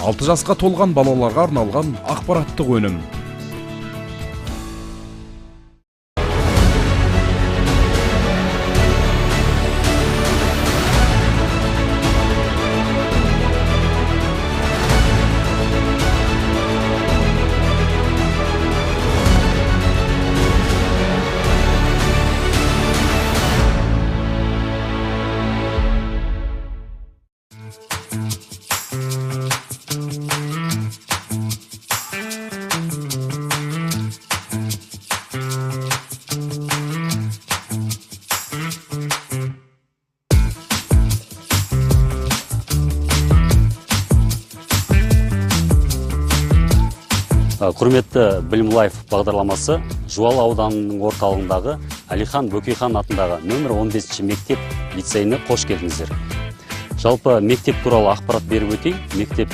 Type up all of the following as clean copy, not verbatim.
6 жасқа толған балаларға арналған ақпараттық өнім. Құрметті Білім Лайф бағдарламасы Жуалы ауданының орталығындағы Әлихан Бөкейхан атындағы нөмір 15 мектеп лицейіне қош келдіңіздер. Жалпы мектеп туралы ақпарат беріп өтейін. Мектеп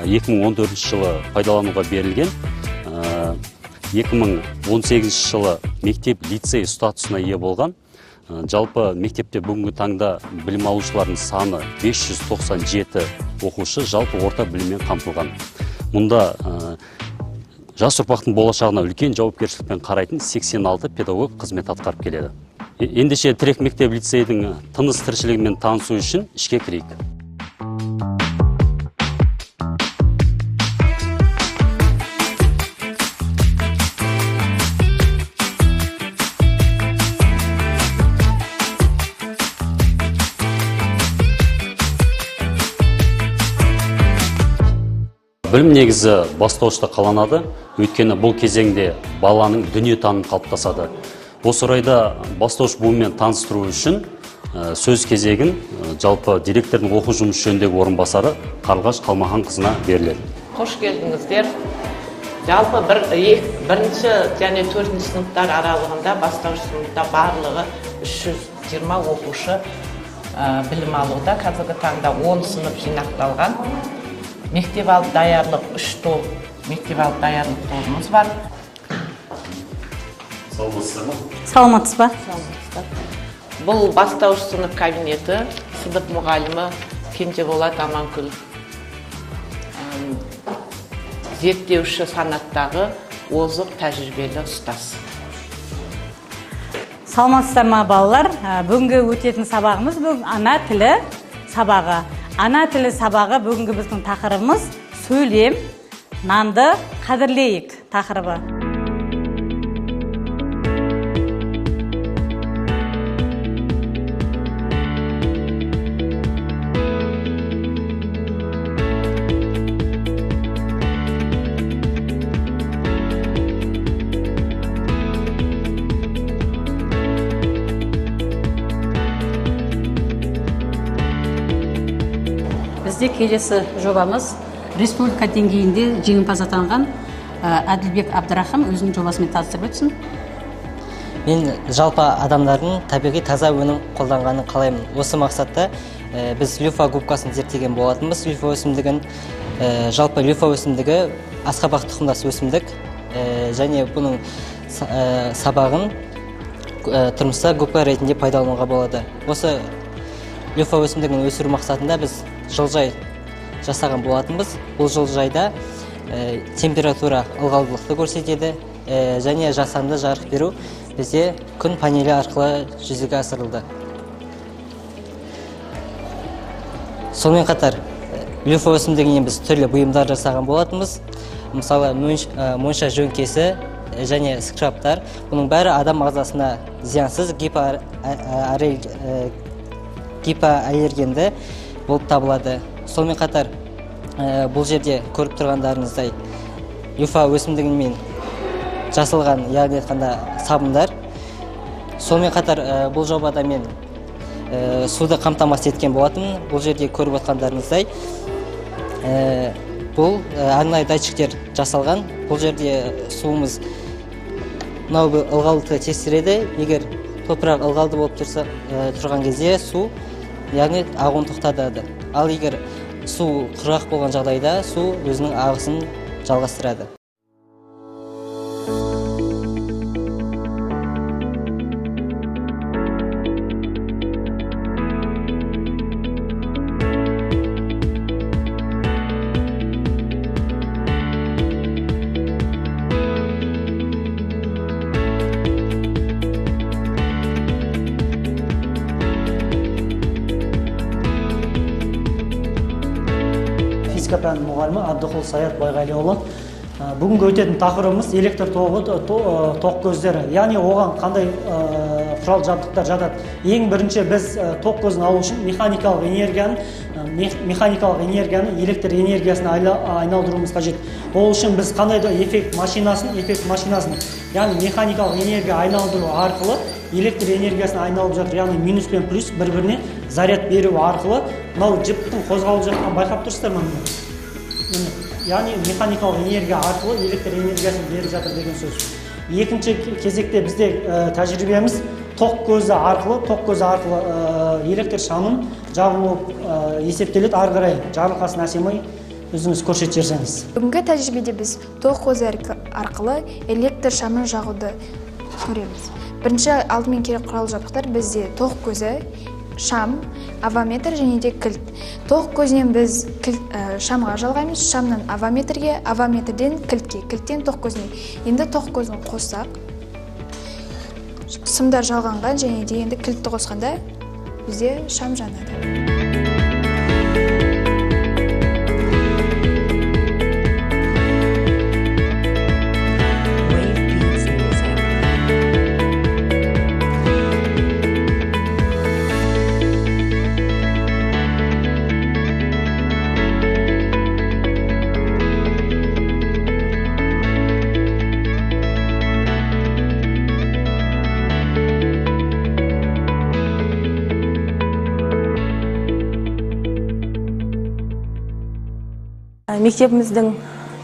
2014 жылы пайдалануға берілген. 2018 жылы мектеп лицей статусына ие болған. Жалпы мектепте бүгінгі таңда білім алушылардың саны 597 оқушы жалпы орта біліммен қамтылған. Мұнда жас ұрпақтың болашағына үлкен жауапкершілікпен қарайтын 86 педагог қызмет атқарып келеді. Ендеше Тірек мектеп лицейдің тыныс тіршілігімен танысу үшін ішке кірейік. Білім негізі бастауышта қаланады, өйткені бұл кезеңде баланың дүниетанымы қалыптасады. Осы орайда бастауыш буынмен таныстыру үшін сөз кезегін жалпы директордың оқу жұмысы жөніндегі орынбасары Қарлығаш Қалмаханқызына беріледі. Қош келдіңіздер. Жалпы бірінші және 4-ші сыныптар аралығында бастауыш сыныпта барлығы 320 оқушы білім алуда. Қазіргі таңда 10 сынып жинақталған. Мектеп алып даярлық 3 топ, мектеп алып даярлық тобымыз бар. Саламатсыз ба? Бұл бастауыш сынып кабинеті, сынып мұғалімі Кенжеболат Аманкүл. Зерттеуші санаттағы озық тәжірибелі ұстаз. Саламатсыздар ма балалар? Бүгінгі өтетін сабағымыз бүгін ана тілі сабағы. Ана тілі сабағы бүгінгі біздің тақырыбымыз сөйлем, нанды қадірлейік тақырыбы. Бізде келесі жобамыз республика деңгейінде жеңімпаз атанған Әділбек Абдрахым өзінің жобасымен таныстырып өтсін. Мен жалпы адамдардың табиғи таза өнім қолданғанын қалаймын. Осы мақсатта біз люфа губкасын зерттеген болатынбыз. Люфа өсімдігін, жалпы люфа өсімдігі асқабақ тұқымдас өсімдік және бұның сабағын тұрмыста губка ретінде пайдалануға болады. Осы люфа өсімдігін өсіру мақсатында біз жылжай жасаған болатынбыз. Бұл жылжайда температура ылғалдылықты көрсетеді және жасанды жарық беру бізде күн панелі арқылы жүзеге асырылды. Сонымен қатар люфа өсімдігінен біз түрлі бұйымдар жасаған болатынбыз. Мысалы монша жөңкесі және скрабтар. Бұның бәрі адам ағзасына зиянсыз, гипоаллергенді болып табылады. Сонымен қатар бұл жерде көріп тұрғандарыңыздай люфа өсімдігімен жасалған, яғни айтқанда сабындар. Сонымен қатар бұл жобада мен суды қамтамасыз еткен болатын. Бұл жерде көріп отқандарыңыздай бұл арнайы датчиктер жасалған. Бұл жерде суымыз ылғалдылықты тексереді. Егер топырақ ылғалды болып тұрған кезде су, яғни ағуын тоқтатады. Ал егер су құрғақ болған жағдайда су өзінің ағысын жалғастырады. физика пәнінің мұғалімі Абдықұл Саят Байғалиұлы. Бүгінгі өтетін тақырыбымыз электр тоқ көздері. Яғни оған қандай құрал жабдықтар жатады. Ең бірінші біз тоқ көзін алу үшін механикалық энергияны электр энергиясына айналдыруымыз қажет. Ол үшін біз қандай да эффект машинасын, яғни механикалық энергия айналдыру арқылы электр энергиясына айналып жатыр. Яғни минус пен плюс бір-біріне заряд беру арқылы мынау жіптің қозғалып жатқанын байқап тұрсыздар ма? Яғни механикалық энергия арқылы электр энергиясын беріп жатыр деген сөз. Екінші кезекте бізде тәжірибеміз тоқ көзі арқылы электр шамын жағылу есептеледі. Ары қарай жарылқасын Әсемай өзіңіз көрсетіп жіберсеңіз. Бүгінгі тәжірибеде біз тоқ көзі арқылы электр шамын жағуды көреміз. Бірінші алдымен керек құрал жабдықтар бізде тоқ көзі, шам, авометр және де кілт. Тоқ көзінен біз шамға жалғаймыз, шамнан авометрге, авометрден кілтке, кілттен тоқ көзіне. Енді тоқ көзін қоссақ, сымдар жалғанған және де енді кілтті қосқанда бізде шам жанады. Мектебіміздің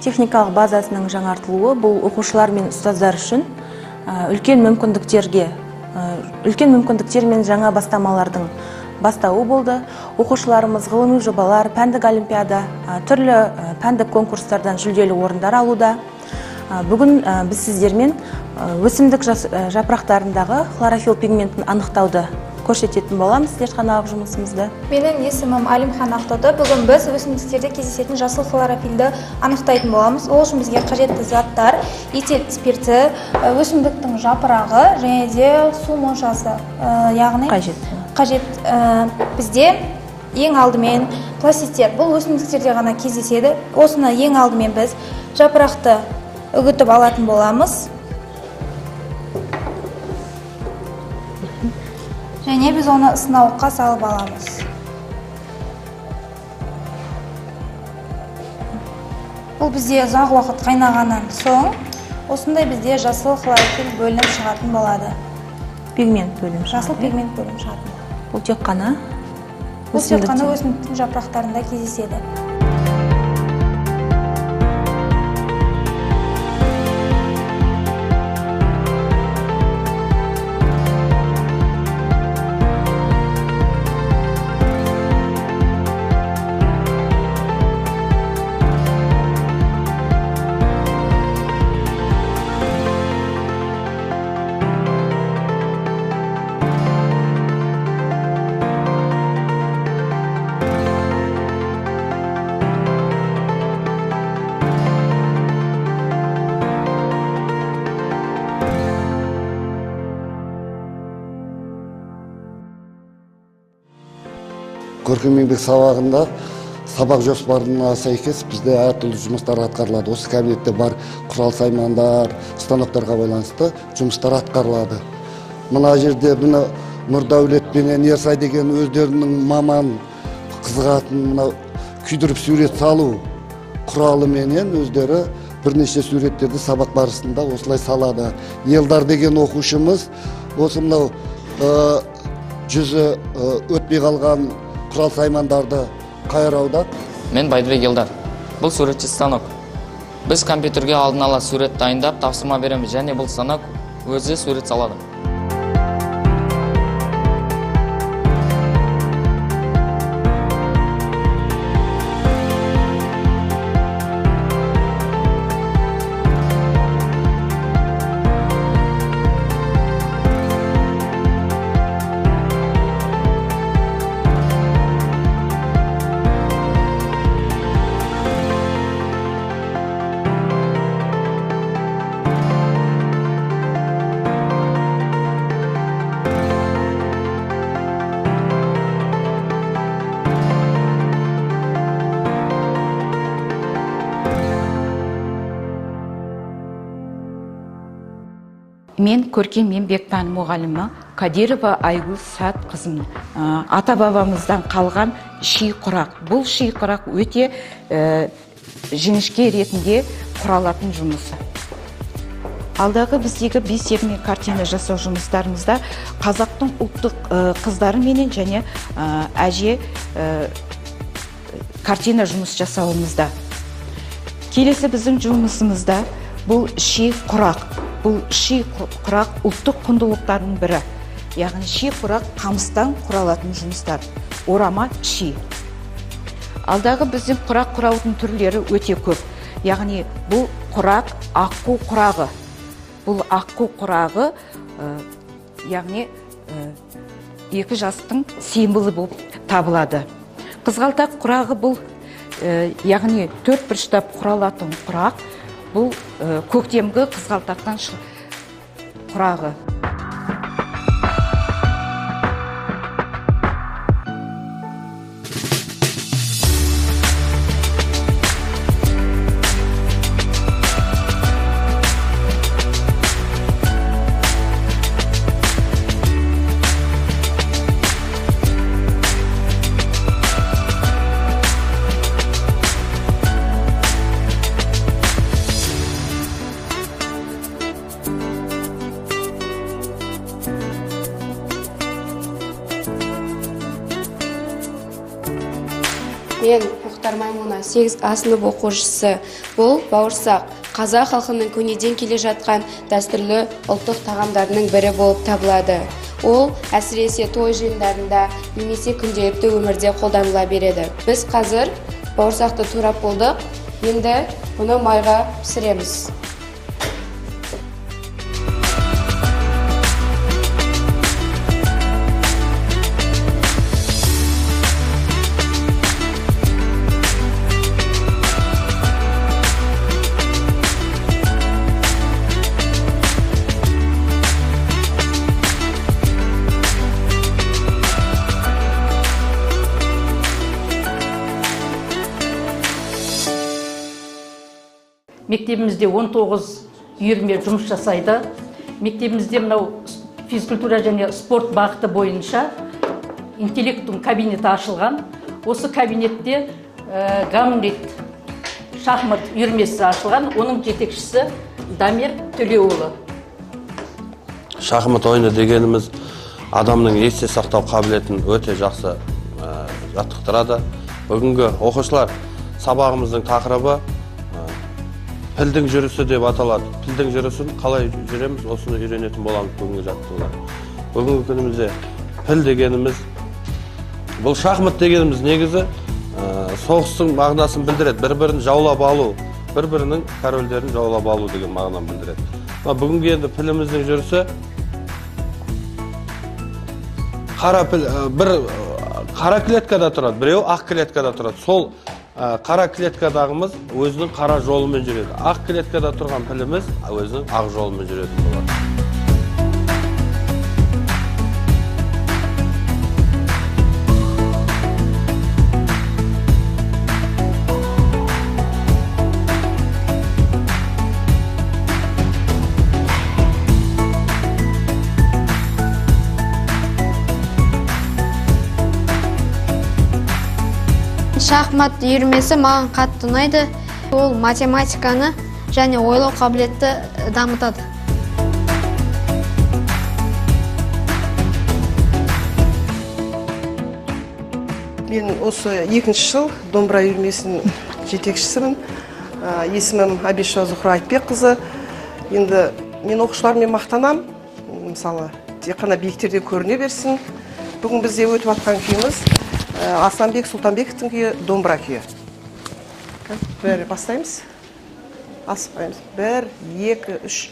техникалық базасының жаңартылуы бұл оқушылар мен ұстаздар үшін үлкен мүмкіндіктер мен жаңа бастамалардың бастауы болды. Оқушыларымыз ғылыми жобалар, пәндік олимпиада, түрлі пәндік конкурстардан жүлделі орындар алуда. Бүгін біз сіздермен өсімдік жапырақтарындағы хлорофилл пигментін анықтауды көрсететін боламыз зертханалық жұмысымызды. Менің есімім Алимхан Ақтоты. Бүгін біз өсімдіктерде кездесетін жасыл хлорофиллді анықтайтын боламыз. Ол үшін бізге қажетті заттар этил спирті, өсімдіктің жапырағы және де су моншасы, яғни қажет. Бізде ең алдымен пластиктер. Бұл өсімдіктерде ғана кездеседі. Осыны ең алдымен біз жапырақты үгітіп алатын боламыз. Және біз оны сынауыққа салып аламыз. Бұл бізде ұзақ уақыт қайнағаннан соң, осындай бізде жасыл хлорофилл бөлініп шығатын болады. Пигмент бөлініп шығады. Жасыл пигмент бөлініп шығады. Бұл тек қана өсімдіктің жапырақтарында кездеседі. Көркем еңбек сабағында сабақ жоспарына сәйкес бізде әртүрлі жұмыстар атқарылады. Осы кабинетте бар құрал саймандар, станоктарға байланысты жұмыстар атқарылады. Мына жерде Нұрдәулет пен Ерсай деген өздерінің маман қызығатын күйдіріп сурет салу құралы менен өздері бірнеше суреттерді сабақ барысында осылай салады. Елдар деген оқушымыз осы мынау жүзі өтпей қалған құрал саймандарды қайрауда. Мен Байдыбек Елдар. Бұл суретші станок. Біз компьютерге алдын ала сурет дайындап тапсырма береміз, және бұл станок өзі сурет салады. Мен көркем еңбек пәні мұғалімі Кадирова Айгүл Сәтқызы. Ата бабамыздан қалған ши құрақ. Бұл ши құрақ өте жіңішке ретінде құралатын жұмысы. Алдағы біздегі бисермен картина жасау жұмыстарымызда қазақтың ұлттық қыздары менен және әже картина жұмыс жасауымызда. Келесі біздің жұмысымызда бұл ши құрақ. Бұл ши құрақ ұлттық құндылықтардың бірі. Яғни ши құрақ қамыстан құралатын жұмыстар. Орама ши. Алдағы біздің құрақ құраудың түрлері өте көп. Яғни бұл құрақ аққу құрағы. Бұл аққу құрағы, яғни екі жастың символы болып табылады. Қызғалдақ құрағы бұл, яғни 4 бұрыштап құралатын құрақ. Бұл көктемгі қызғалдақтан құрағы. Мен Мұхтар Маймуна 8 сынып оқушысы. Бұл бауырсақ қазақ халқының көнеден келе жатқан дәстүрлі ұлттық тағамдарының бірі болып табылады. Ол әсіресе той жиындарында немесе күнделікті өмірде қолданыла береді. Біз қазір бауырсақты турап болдық, енді бұны майға пісіреміз. Мектебімізде 19 үйірме жұмыс жасайды. Мектебімізде мынау физкультура және спорт бағыты бойынша интеллектум кабинеті ашылған. Осы кабинетте Гамлет шахмат үйірмесі ашылған. Оның жетекшісі Дамир Төлеуұлы. Шахмат ойыны дегеніміз адамның есте сақтау қабілетін өте жақсы жаттықтырады. Бүгінгі оқушылар сабағымыздың тақырыбы пілдің жүрісі деп аталады. Пілдің жүрісін қалай жүреміз, осыны үйренетін боламыз бүгінгі жаттығулар. Бүгінгі күнімізде піл дегеніміз, бұл шахмат дегеніміз негізі соғыстың мағынасын білдіреді. Бір-бірін жаулап алу, бір-бірінің корольдерін жаулап алу деген мағынаны білдіреді. Бүгінгі енді піліміздің жүрісі бір қара клеткада тұрады, біреу ақ клеткада тұрады. Сол қара клеткадағымыз өзінің қара жолымен жүреді. Ақ клеткада тұрған піліміз өзінің ақ жолымен жүреді болады. Шахмат үйірмесі маған қатты ұнайды. Ол математиканы және ойлау қабілетті дамытады. Мен осы 2-ші жыл домбыра үйірмесінің жетекшісімін. Есімім Абишева Зухра Айтбекқызы. Енді мен оқушылармен мақтанам. Мысалы, тек қана биіктерде көріне берсін. Бүгін бізде өтіп жатқан күйіміз Асланбек Сұлтанбековтың күйі домбыра күйі. Бәрі бастаймыз. Асықпаймыз. 1, 2, 3.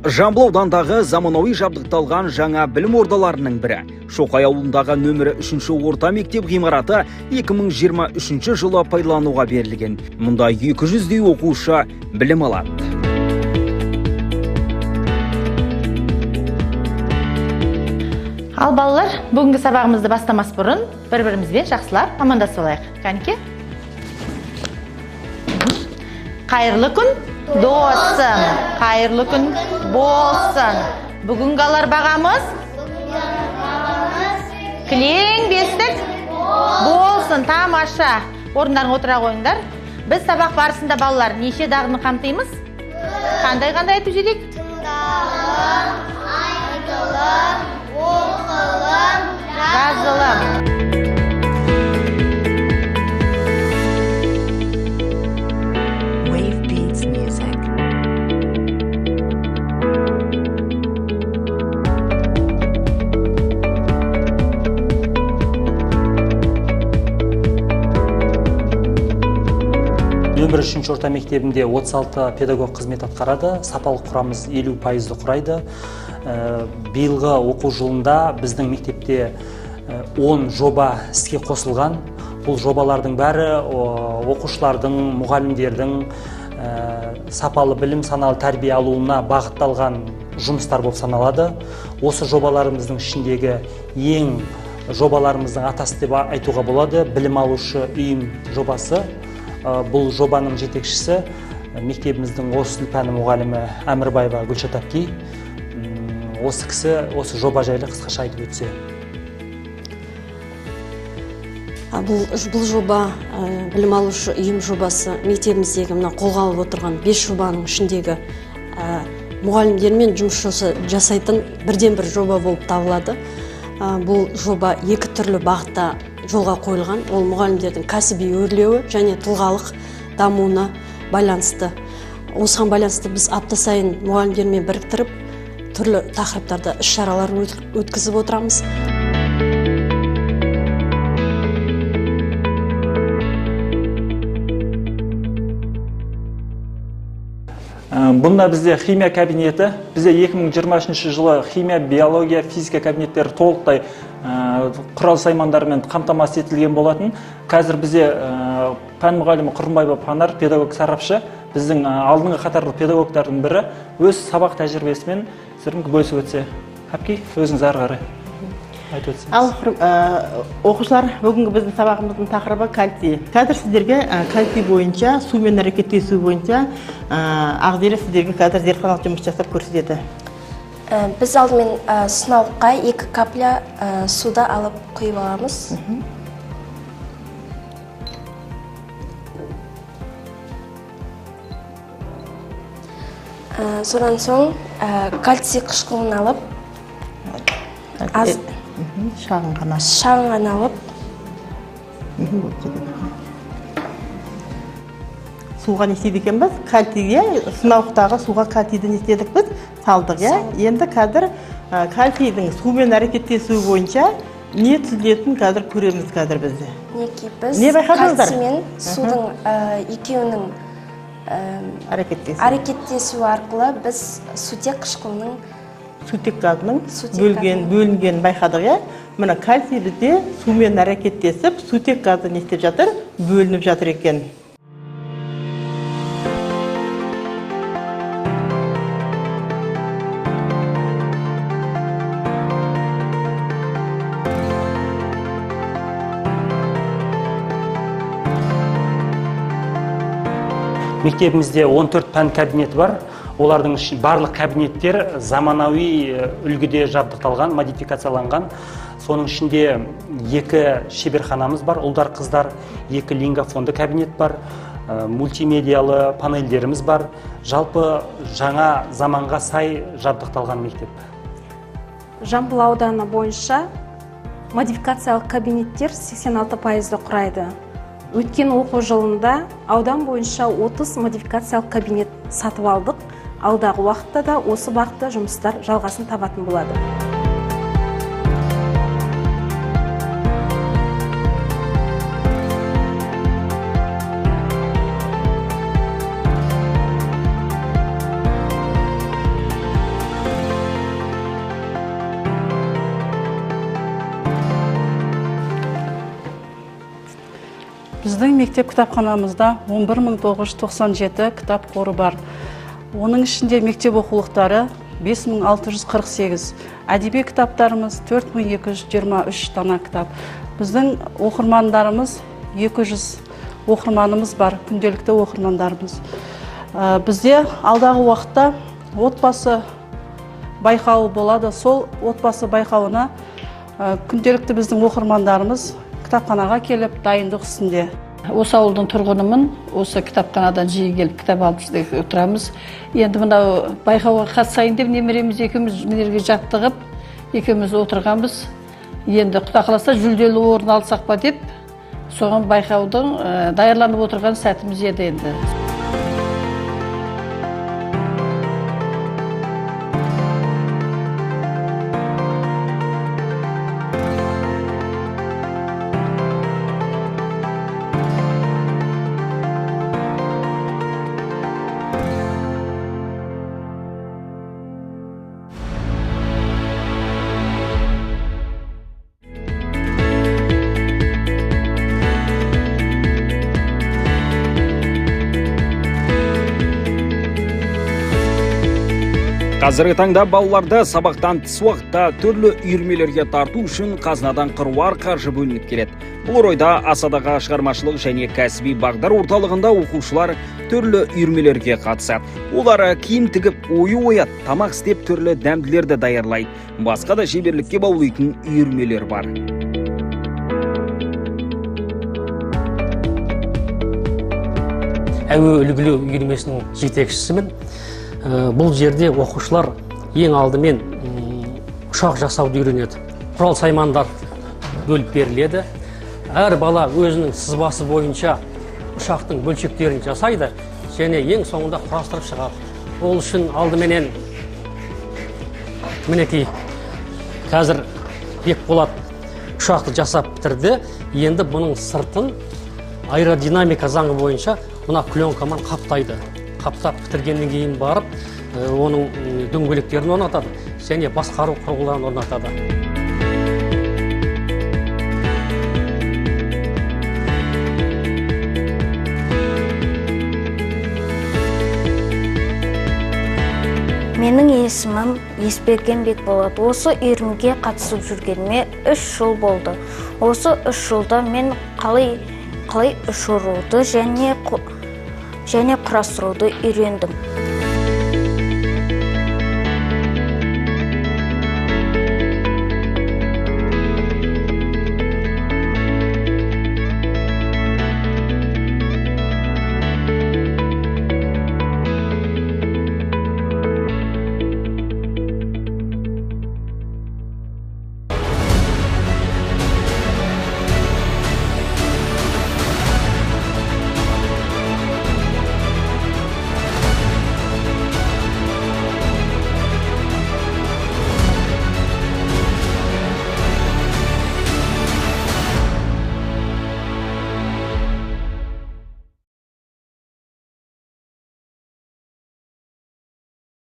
Жамбыл аудандағы заманауи жабдықталған жаңа білім ордаларының бірі. Шоқай ауылындағы нөмірі 3-ші орта мектеп ғимараты 2023 жылы пайдалануға берілген. Мұнда 200-дей оқушы білім алады. Ал балалар, бүгінгі сабағымызды бастамас бұрын бір-бірімізбен жақсылап амандасып алайық. Кәнеке? Қайырлы күн, досым. Қайырлы күн болсын. Бүгінгі алар бағамыз? Кілең бестік болсын, тамаша. Орындарын отыра қойыңдар. Біз сабақ барысында балалар неше дағдыны қамтимыз? Қандай айтып жедек? Тыңдағым, айтылым, оқылым, жазылым. Нөмір 3-ші орта мектебінде 36 педагог қызмет атқарады, сапалық құрамыз 50%-ды құрайды. Биылғы оқу жылында біздің мектепте 10 жоба іске қосылған. Бұл жобалардың бәрі оқушылардың, мұғалімдердің сапалы білім, саналы тәрбие алуына бағытталған жұмыстар болып саналады. Осы жобаларымыздың ішіндегі ең жобаларымыздың атасы деп айтуға болады, білім алушы үйім жобасы. Бұл жобаның жетекшісі мектебіміздің орыс тіл пәні мұғалімі Әмірбаева Гүлшат әпкей. Осы кісі осы жоба жайлы қысқаша айтып өтсе. Бұл жоба білім алушы үйім жобасы мектебіміздегі қолға алып отырған 5 жобаның ішіндегі мұғалімдермен жұмыс жасайтын бірден-бір жоба болып табылады. Бұл жоба екі түрлі бағытта жолға қойылған. Ол мұғалімдердің кәсіби өрлеуі және тұлғалық дамуына байланысты. Осыған байланысты біз апта сайын мұғалімдермен біріктіріп, түрлі тақырыптарда іс-шаралар өткізіп отырамыз. Бұнда бізде химия кабинеті, бізде 2023 жылы химия, биология, физика кабинеттері толықтай құрал саймандармен қамтамасыз етілген болатын. Қазір бізде пән мұғалімі Құрымбаева Панар, педагог сарапшы, біздің алдыңғы қатарлы педагогтардың бірі өз сабақ тәжірибесімен сіздердің бөлісіп өтсе. Әпкей, өзіңіз ары қарай айтып өтсеңіз. Ал оқушылар, бүгінгі біздің сабағымыздың тақырыбы кальций. Қазір сіздерге кальций бойынша, сумен әрекеттесу бойынша Ағзира сіздерге қазір зертханалық жұмыс жасап көрсетеді. Біз алдымен сынауға 2 капля суда алып құйып аламыз. Содан соң кальций қышқылын алып, шағын ғана алып, суға не істейді екен біз? Кальцийге, сынауықтағы суға кальцийді не істедік біз? Салдық, иә? Енді қазір кальцийдің сумен әрекеттесуі бойынша не түзілетінін қазір көреміз қазір бізде. Біз кальций мен судың екеуінің әрекеттесуі арқылы біз сутек қышқылының сутек газының бөлінген байқадық, иә? Мына кальций бізде сумен әрекеттесіп, сутек газы не істеп жатыр? Бөлініп жатыр екен. Мектебімізде 14 пән кабинеті бар. Олардың барлық кабинеттер заманауи үлгіде жабдықталған, модификацияланған. Соның ішінде 2 шеберханамыз бар, ұлдар, қыздар, 2 лингафонды кабинет бар, мультимедиалы панельдеріміз бар. Жалпы жаңа заманға сай жабдықталған мектеп. Жамбыл ауданы бойынша модификациялық кабинеттер 86%-ды құрайды. Өткен оқу жылында аудан бойынша 30 модификациялық кабинет сатып алдық. Алдағы уақытта да осы бағытта жұмыстар жалғасын табатын болады. Біздің мектеп кітапханамызда 11997 кітап қоры бар. Оның ішінде мектеп оқулықтары 5648, әдеби кітаптарымыз 4223 дана кітап. Біздің оқырмандарымыз 200 оқырманымыз бар, күнделікті оқырмандарымыз. Бізде алдағы уақытта отбасы байқауы болады. Сол отбасы байқауына күнделікті біздің оқырмандарымыз кітапханаға келіп дайындық үстінде. Осы ауылдың тұрғынымын, осы кітапханадан жиі келіп кітап алып отырамыз. Енді мынау байқауға қатысайын деп немереміз екеуміз мінерге жаттығып, екеуміз отырғанбыз. Енді Құда қаласа жүлделі орын алсақ па деп, соған байқаудың даярланып отырған сәтіміз еді енді. Қазіргі таңда балаларды сабақтан тыс уақытта түрлі үйірмелерге тарту үшін қазынадан қыруар қаржы бөлініп келеді. Бұл орайда Асадағы шығармашылық және кәсіби бағдар орталығында оқушылар түрлі үйірмелерге қатысады. Олар киім тігіп, ою ояды, тамақ істеп түрлі дәмділерді даярлайды. Басқа да шеберлікке баулитын үйірмелер бар. Әуе үлгілеу үйірмесінің жетекшісімін. Бұл жерде оқушылар ең алдымен ұшақ жасауды үйренеді. Құрал саймандар бөліп беріледі. Әр бала өзінің сызбасы бойынша ұшақтың бөлшектерін жасайды және ең соңында құрастырып шығады. Ол үшін алдыменен мінекей қазір Бекболат ұшақты жасап бітірді. Енді бұның сыртын аэродинамика заңы бойынша мына пленкамен қаптайды. Қаптап бітіргеннен кейін барып, оның дөңгелектерін орнатады және басқару құрылғыларын орнатады. Менің есімім Есберген Бекболат. Осы үйірмеге қатысып жүргеніме 3 жыл болды. Осы 3 жылда мен қалай ұшыруды және құрастыруды үйрендім.